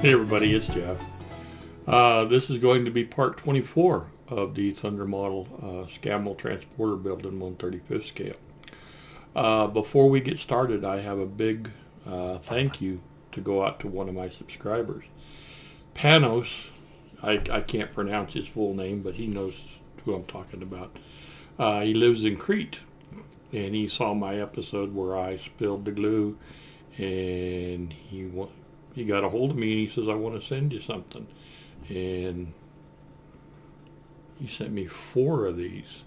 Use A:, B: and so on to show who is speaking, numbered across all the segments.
A: Hey everybody, it's Jeff. This is going to be part 24 of the Thunder Model Scammell Transporter build in 1/35th scale. Before we get started, I have a big thank you to go out to one of my subscribers. Panos, I can't pronounce his full name, but he knows who I'm talking about. He lives in Crete, and he saw my episode where I spilled the glue, and he got a hold of me and he says, I want to send you something. And he sent me 4 of these.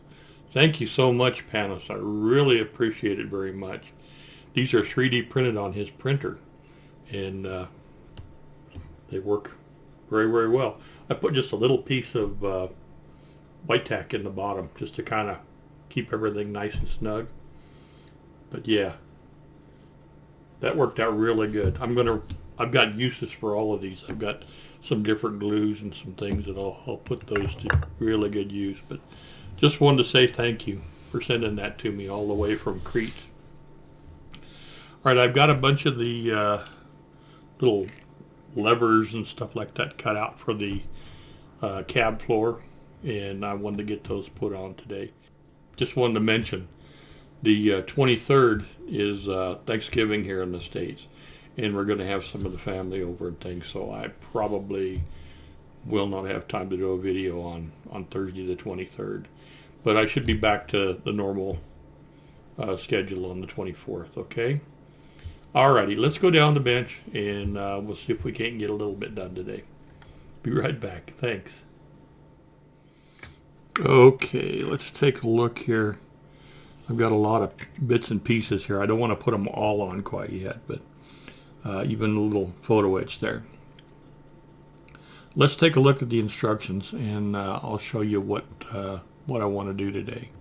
A: Thank you so much, Panos. I really appreciate it very much. These are 3D printed on his printer, and they work very, very well. I put just a little piece of white tack in the bottom just to kind of keep everything nice and snug. But yeah, that worked out really good. I've got uses for all of these. I've got some different glues and some things that I'll put those to really good use. But just wanted to say thank you for sending that to me all the way from Crete. All right, I've got a bunch of the little levers and stuff like that cut out for the cab floor, and I wanted to get those put on today. Just wanted to mention the 23rd is Thanksgiving here in the States, and we're going to have some of the family over and things, so I probably will not have time to do a video on Thursday the 23rd. But I should be back to the normal schedule on the 24th, okay? Alrighty, let's go down the bench, and we'll see if we can't get a little bit done today. Be right back. Thanks. Okay, let's take a look here. I've got a lot of bits and pieces here. I don't want to put them all on quite yet, but even a little photo etch there. Let's take a look at the instructions, and I'll show you what I want to do today.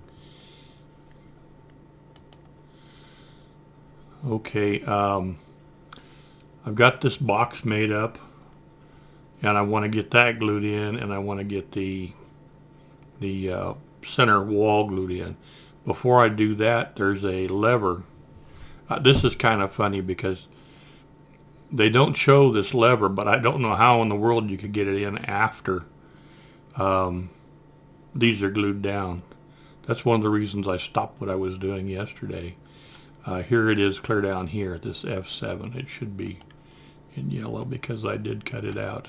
A: Okay, I've got this box made up, and I want to get that glued in, and I want to get the center wall glued in. Before I do that, there's a lever. This is kind of funny because they don't show this lever, but I don't know how in the world you could get it in after these are glued down. That's one of the reasons I stopped what I was doing yesterday. Here it is clear down here, this F7. It should be in yellow because I did cut it out.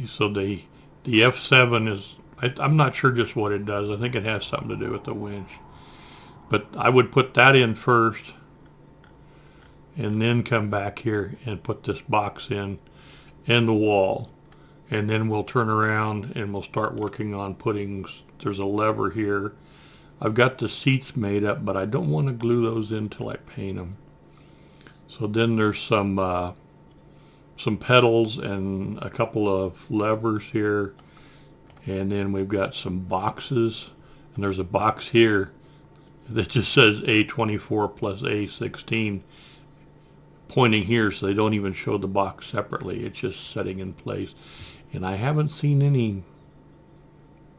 A: So the F7 is, I'm not sure just what it does. I think it has something to do with the winch. But I would put that in first, and then come back here and put this box in and the wall. And then we'll turn around and we'll start working on putting, there's a lever here. I've got the seats made up, but I don't want to glue those in till I paint them. So then there's some pedals and a couple of levers here. And then we've got some boxes, and there's a box here that just says A24 plus A16 pointing here, so they don't even show the box separately. It's just setting in place. And I haven't seen any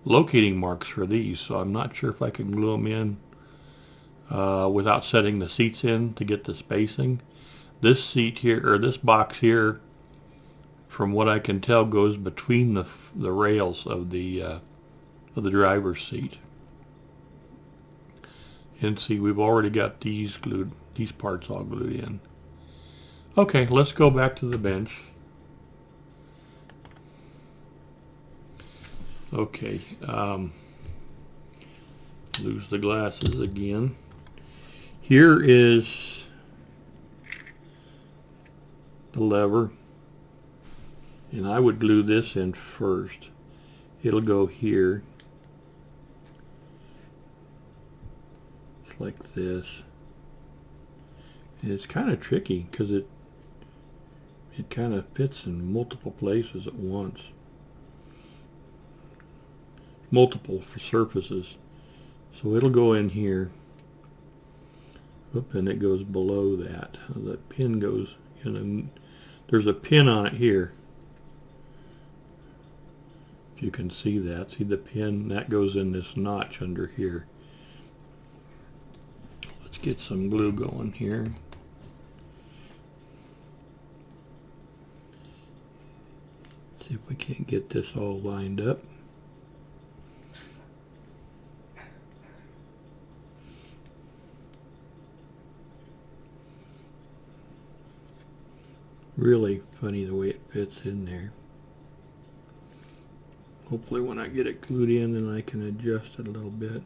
A: locating marks for these, so I'm not sure if I can glue them in without setting the seats in to get the spacing. This seat here, or this box here, from what I can tell, goes between the rails of the driver's seat. And see, we've already got these glued, these parts all glued in. Okay, let's go back to the bench. Okay, lose the glasses again. Here is the lever, and I would glue this in first. It'll go here, just like this. And it's kind of tricky because it kind of fits in multiple places at once. Multiple surfaces. So it'll go in here. Oop, and it goes below that. The pin goes in, and there's a pin on it here. If you can see that. See the pin? That goes in this notch under here. Let's get some glue going here. if we can't get this all lined up. Really funny the way it fits in there. Hopefully when I get it glued in, then I can adjust it a little bit.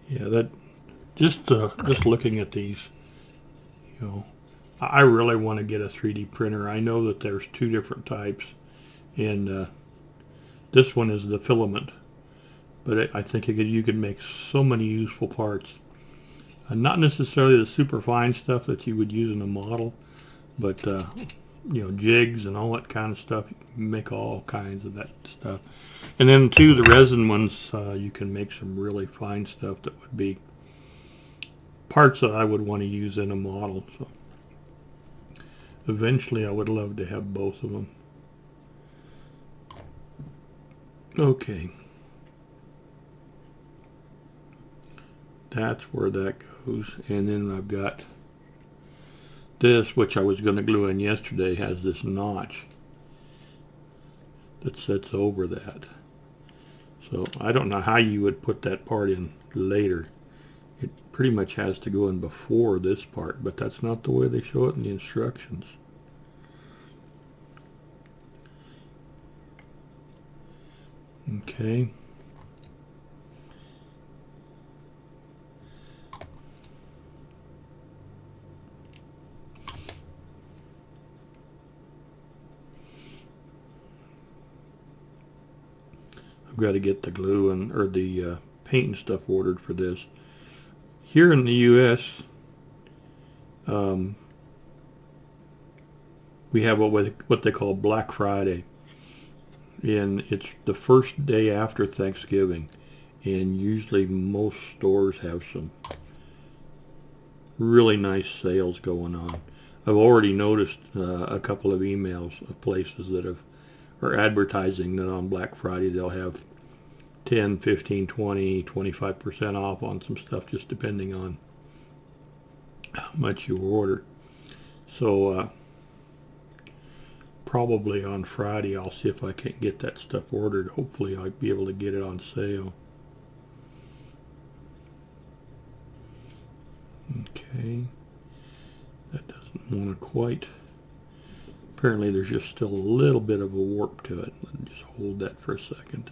A: Yeah, that just looking at these, you know, I really want to get a 3D printer. I know that there's two different types, and this one is the filament, but I think you could make so many useful parts. Not necessarily the super fine stuff that you would use in a model, but you know, jigs and all that kind of stuff. You can make all kinds of that stuff. And then too, the resin ones, you can make some really fine stuff that would be parts that I would want to use in a model. So eventually I would love to have both of them. Okay. That's where that goes. And then I've got this, which I was going to glue in yesterday, has this notch that sits over that. So I don't know how you would put that part in later. It pretty much has to go in before this part, but that's not the way they show it in the instructions. Okay. I've got to get the glue and or the paint and stuff ordered for this. Here in the U.S., we have what they call Black Friday, and it's the first day after Thanksgiving, and usually most stores have some really nice sales going on. I've already noticed a couple of emails of places that are advertising that on Black Friday they'll have 10, 15, 20, 25% off on some stuff, just depending on how much you order. So probably on Friday I'll see if I can't get that stuff ordered. Hopefully I'll be able to get it on sale. Okay, that doesn't want to quite. Apparently there's just still a little bit of a warp to it. Let me just hold that for a second.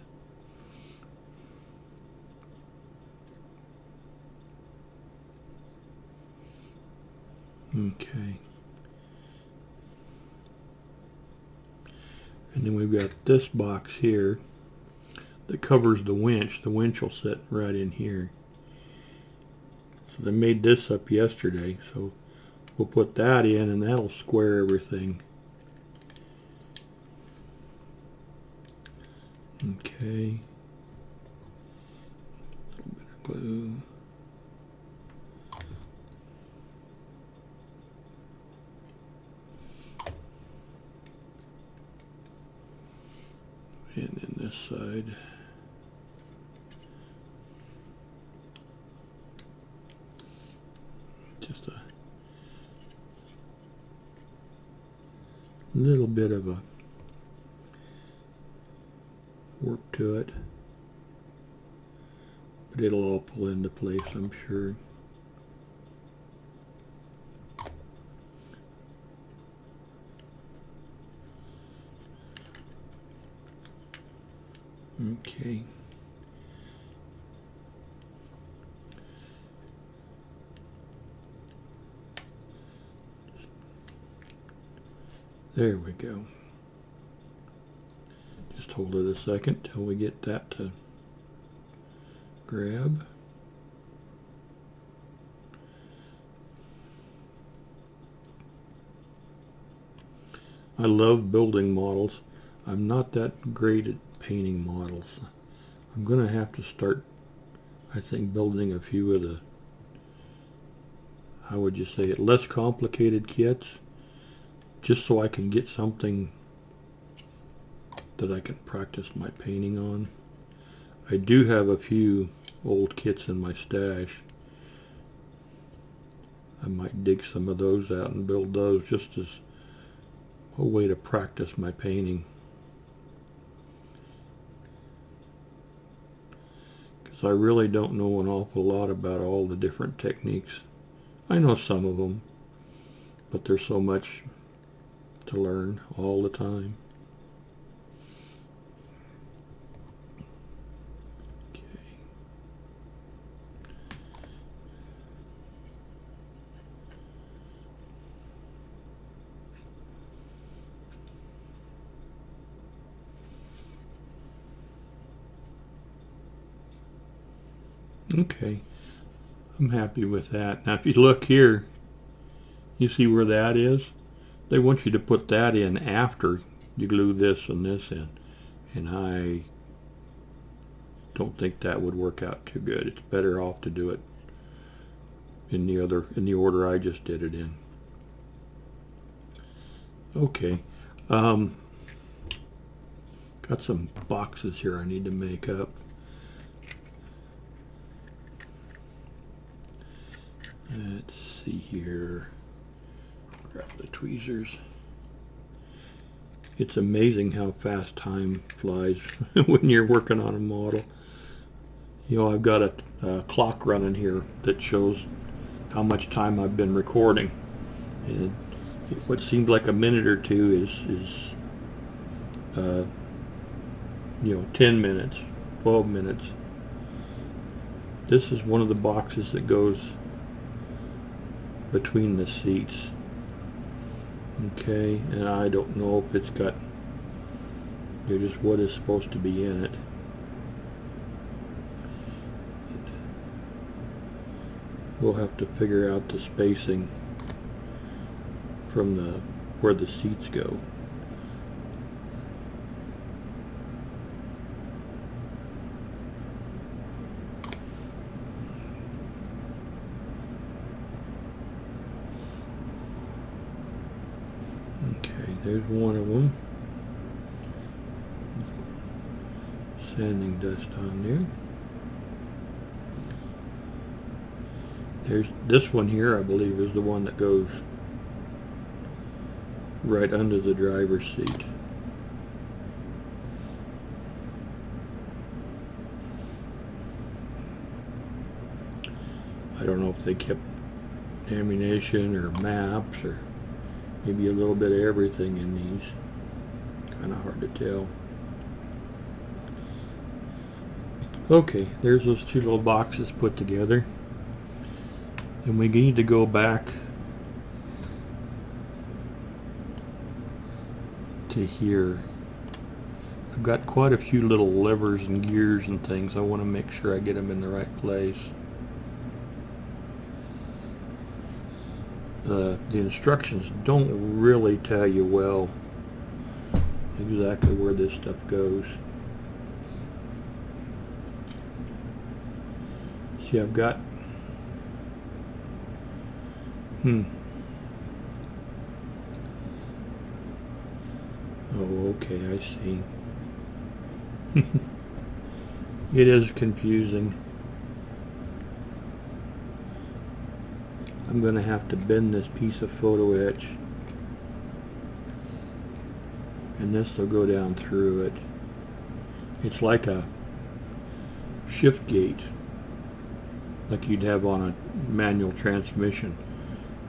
A: Okay. And then we've got this box here that covers the winch. The winch will sit right in here. So they made this up yesterday, so we'll put that in and that'll square everything. Okay. A little bit of glue. And then this side. Just a little bit of a warp to it, but it'll all pull into place, I'm sure. Okay. There we go. Just hold it a second till we get that to grab. I love building models. I'm not that great at painting models. I'm going to have to start, I think, building a few of the how would you say it, less complicated kits, just so I can get something that I can practice my painting on. I do have a few old kits in my stash. I might dig some of those out and build those just as a way to practice my painting. Because I really don't know an awful lot about all the different techniques. I know some of them, but there's so much to learn all the time. Okay, I'm happy with that. Now if you look here, you see where that is? They want you to put that in after you glue this and this in. And I don't think that would work out too good. It's better off to do it in the order I just did it in. Okay. Got some boxes here I need to make up. Let's see here. Grab the tweezers. It's amazing how fast time flies when you're working on a model. You know, I've got a clock running here that shows how much time I've been recording. And what seemed like a minute or two is 10 minutes, 12 minutes. This is one of the boxes that goes between the seats. Okay, and I don't know if it's got just what is supposed to be in it. We'll have to figure out the spacing from where the seats go. Okay, there's one of them. Sanding dust on there. There's this one here, I believe, is the one that goes right under the driver's seat. I don't know if they kept ammunition or maps or maybe a little bit of everything in these. Kind of hard to tell. Okay, there's those two little boxes put together. And we need to go back to here. I've got quite a few little levers and gears and things. I want to make sure I get them in the right place. The instructions don't really tell you well exactly where this stuff goes. See, I've got Oh, okay, I see. It is confusing. I'm going to have to bend this piece of photo etch, and this will go down through it. It's like a shift gate, like you'd have on a manual transmission,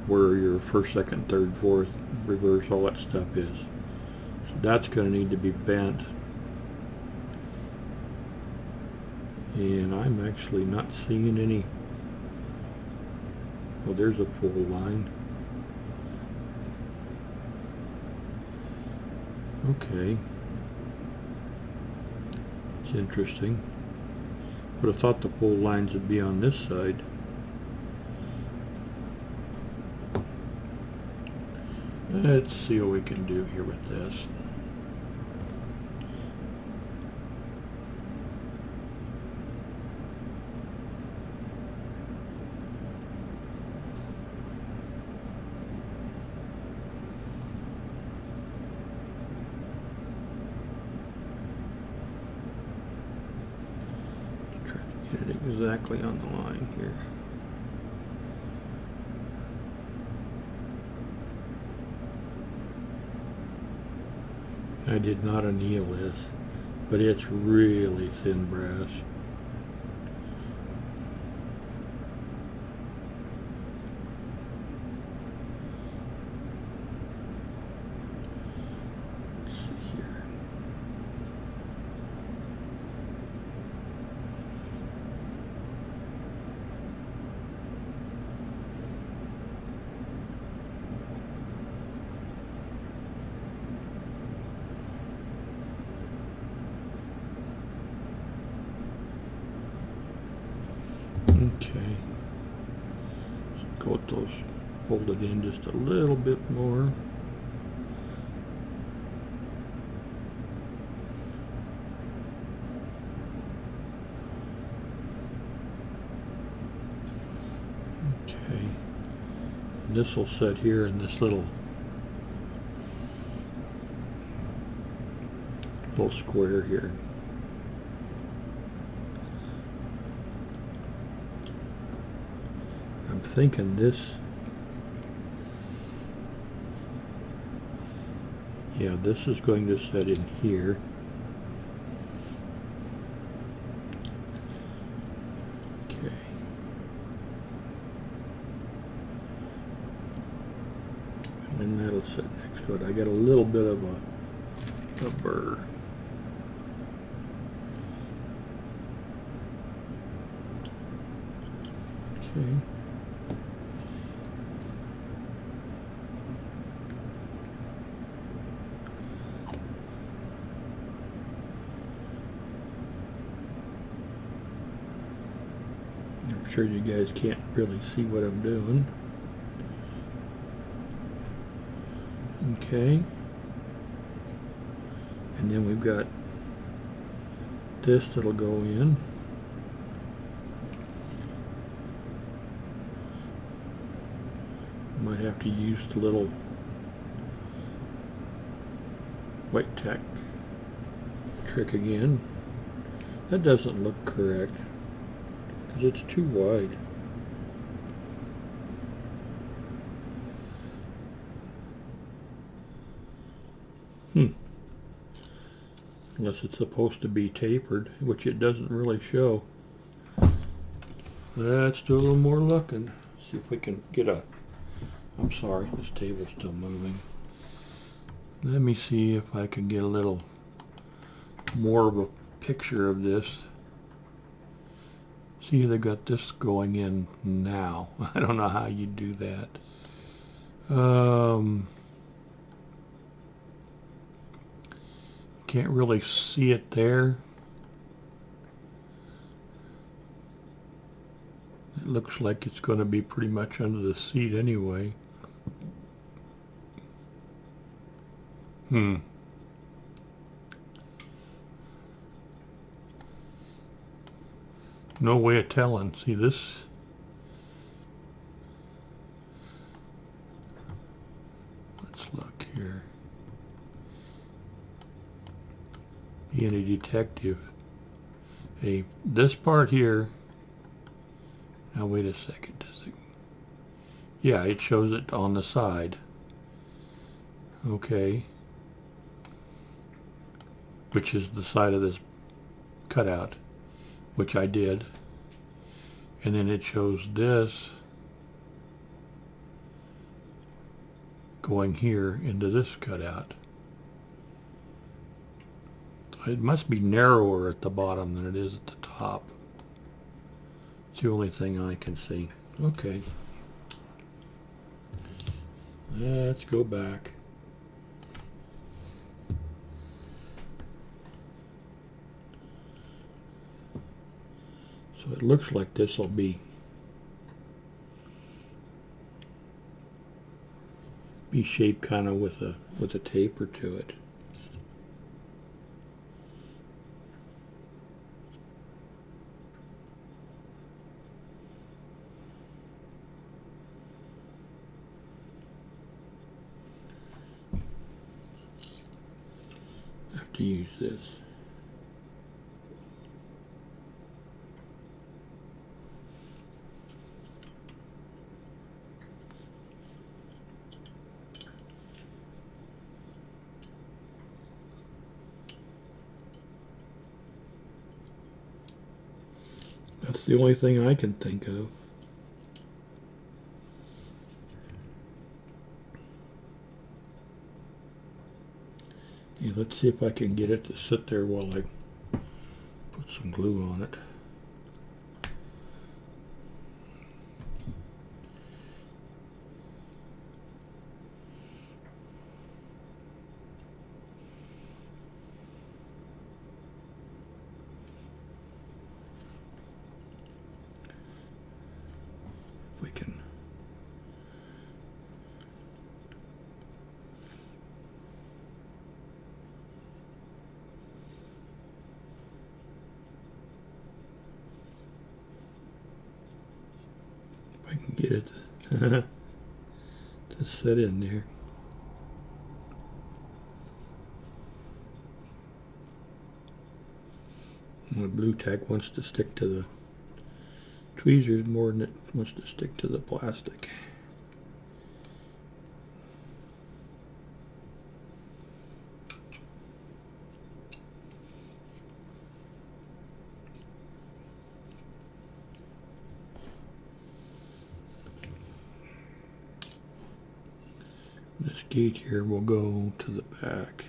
A: where your first, second, third, fourth, reverse, all that stuff is. So that's going to need to be bent. And I'm actually not seeing any. Well, there's a full line. Okay. It's interesting. Would have thought the full lines would be on this side. Let's see what we can do here with this. exactly on the line here. I did not anneal this, but it's really thin brass. Let's see here. Okay, let's go with those folded in just a little bit more. Okay, this will sit here in this little square here. I'm thinking this, yeah, this is going to sit in here. Okay. And then that'll sit next to it. I got a little bit of a burr. Okay. I'm sure you guys can't really see what I'm doing. Okay. And then we've got this that'll go in. Might have to use the little white tack trick again. That doesn't look correct because it's too wide. Unless it's supposed to be tapered, which it doesn't really show. Let's do a little more looking. See if we can get a... I'm sorry, this table's still moving. Let me see if I can get a little more of a picture of this. See, they got this going in now. I don't know how you do that. Can't really see it there. It looks like it's going to be pretty much under the seat anyway. No way of telling. See this? Let's look here. Being a detective. Hey, this part here. Now wait a second. Does it? Yeah, it shows it on the side. Okay. Which is the side of this cutout, which I did. And then it shows this going here into this cutout. It must be narrower at the bottom than it is at the top. It's the only thing I can see. Okay. Let's go back. So it looks like this will be shaped kind of with a taper to it. I have to use this. That's the only thing I can think of. Yeah, let's see if I can get it to sit there while I put some glue on it. If we can. If I can get it to sit in there. The blue tack wants to stick to the tweezers more than it wants to stick to the plastic. This gate here will go to the back.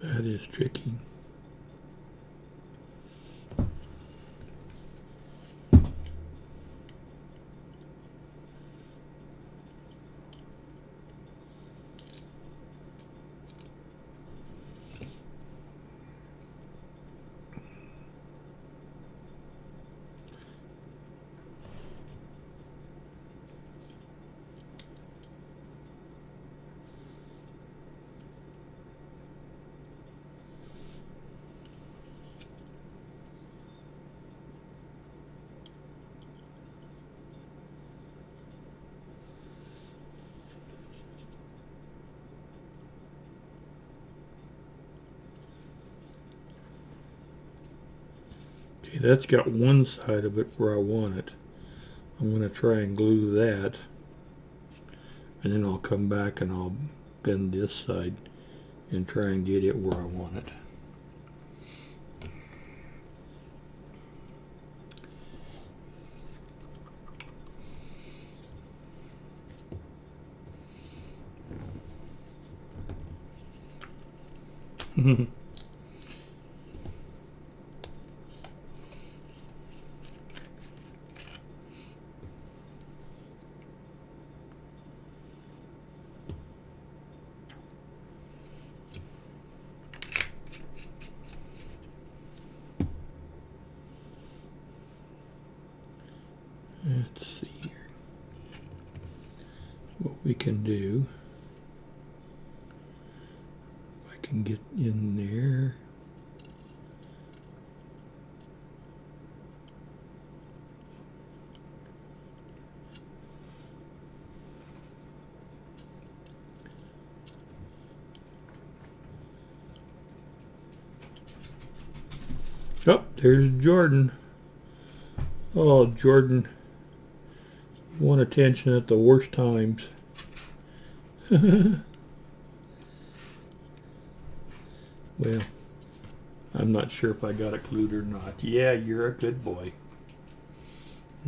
A: That is tricky. Okay, that's got one side of it where I want it. I'm going to try and glue that, and then I'll come back and I'll bend this side and try and get it where I want it. Let's see here. What we can do, if I can get in there. Oh, there's Jordan. Oh, Jordan. Want attention at the worst times. Well, I'm not sure if I got it glued or not. Yeah, you're a good boy.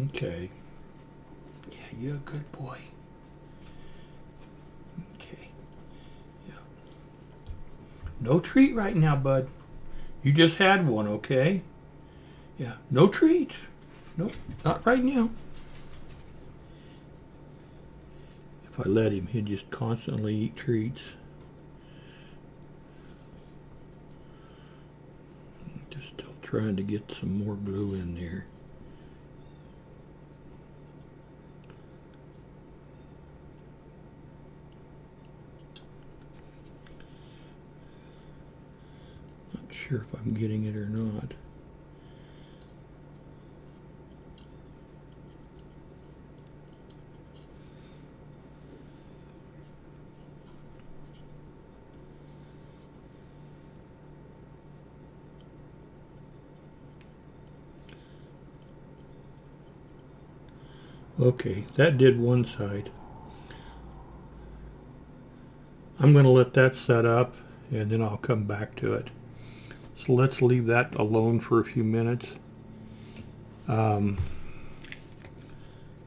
A: Okay. Yeah, you're a good boy. Okay. Yeah. No treat right now, bud. You just had one, okay? Yeah, no treat. Nope, not right now. If I let him, he'd just constantly eat treats. Just still trying to get some more glue in there. Not sure if I'm getting it or not. Okay, that did one side. I'm going to let that set up and then I'll come back to it. So let's leave that alone for a few minutes.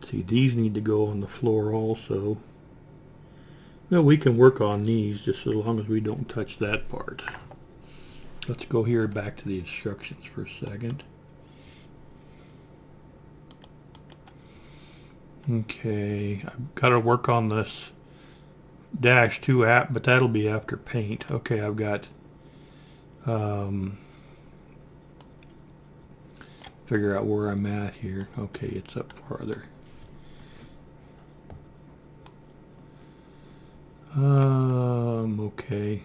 A: See, these need to go on the floor also. Well, we can work on these just as long as we don't touch that part. Let's go here back to the instructions for a second. Okay, I've got to work on this -2 app, but that'll be after paint. Okay, I've got figure out where I'm at here. Okay, it's up farther. Okay.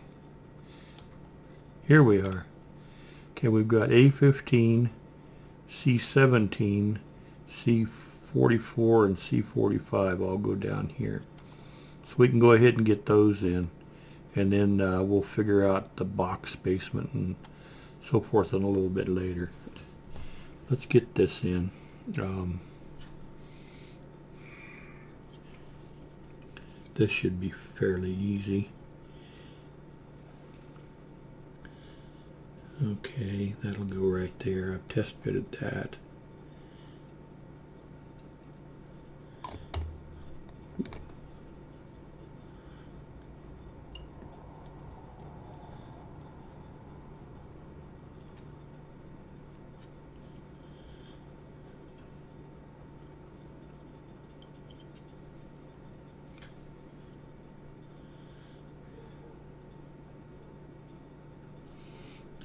A: Here we are. Okay, we've got A15, C17, C44, and C45 all go down here. So we can go ahead and get those in, and then we'll figure out the box spacement and so forth in a little bit later. Let's get this in. This should be fairly easy. Okay, that'll go right there. I've test fitted that.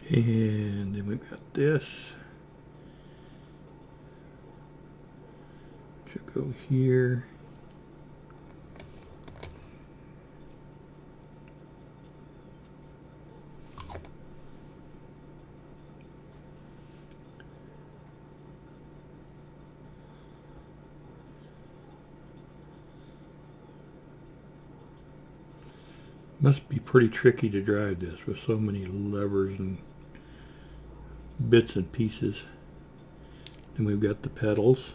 A: And then we've got this. Should go here. Must be pretty tricky to drive this with so many levers and bits and pieces. And we've got the pedals.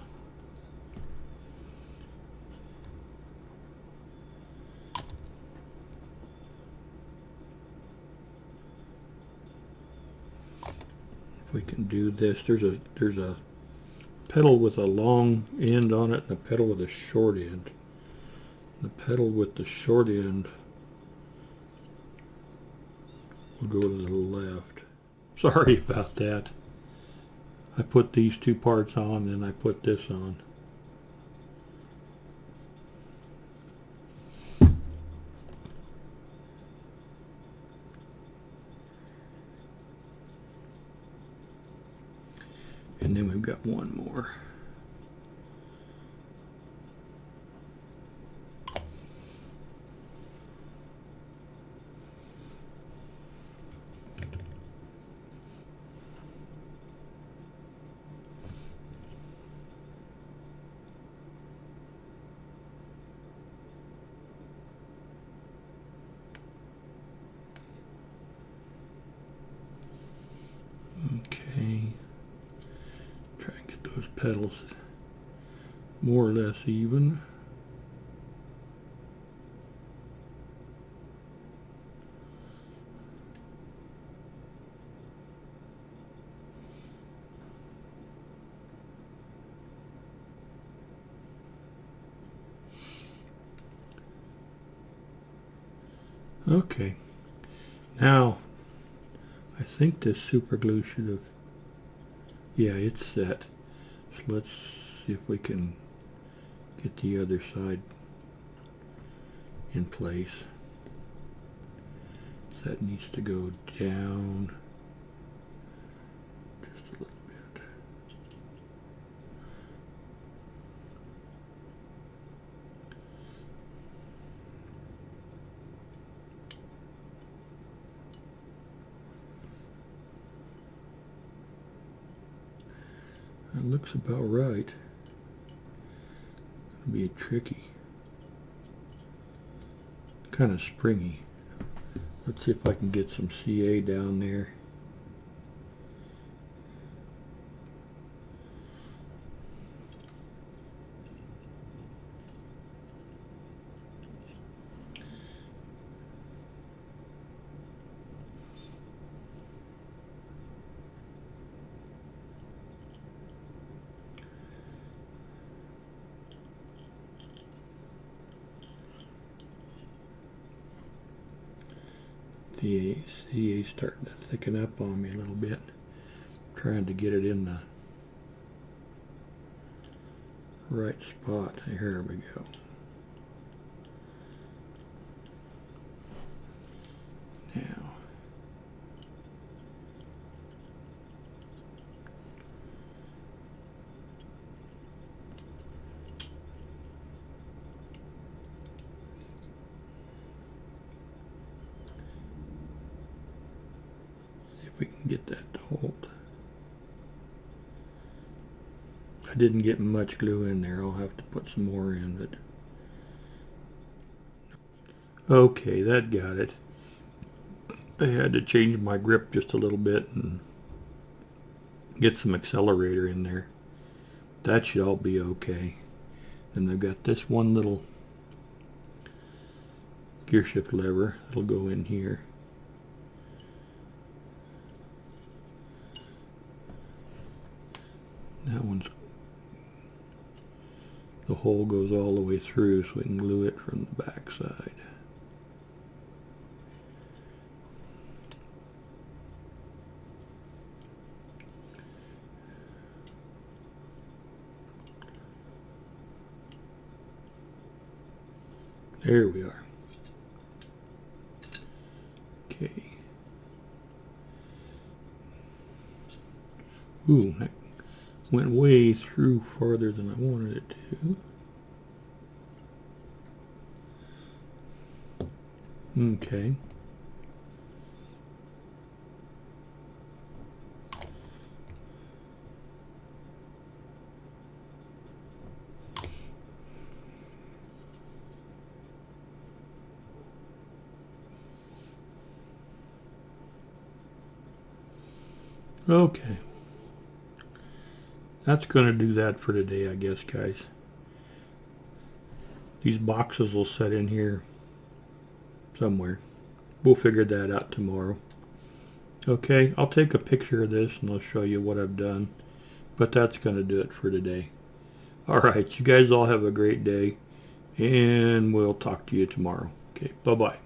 A: If we can do this, there's a pedal with a long end on it and a pedal with a short end. The pedal with the short end will go to the left. Sorry about that. I put these two parts on and I put this on. And then we've got one more. Okay, try and get those pedals more or less even. Okay, now I think this super glue should have, yeah, it's set. So let's see if we can get the other side in place. So that needs to go down just That looks about right. It'll be tricky. Kind of springy. Let's see if I can get some CA down there. The CA's starting to thicken up on me a little bit. Trying to get it in the right spot. Here we go. Now, see if we can get that to hold. I didn't get much glue in there. I'll have to put some more in, but okay, that got it. I had to change my grip just a little bit and get some accelerator in there. That should all be okay. And I've got this one little gear shift lever that'll go in here. That one's, the hole goes all the way through, so we can glue it from the back side. There we are. Okay. Ooh, that went way through farther than I wanted it to. Okay. Okay. That's going to do that for today, I guess, guys. These boxes will set in here somewhere. We'll figure that out tomorrow. Okay, I'll take a picture of this and I'll show you what I've done. But that's going to do it for today. Alright, you guys all have a great day. And we'll talk to you tomorrow. Okay, bye-bye.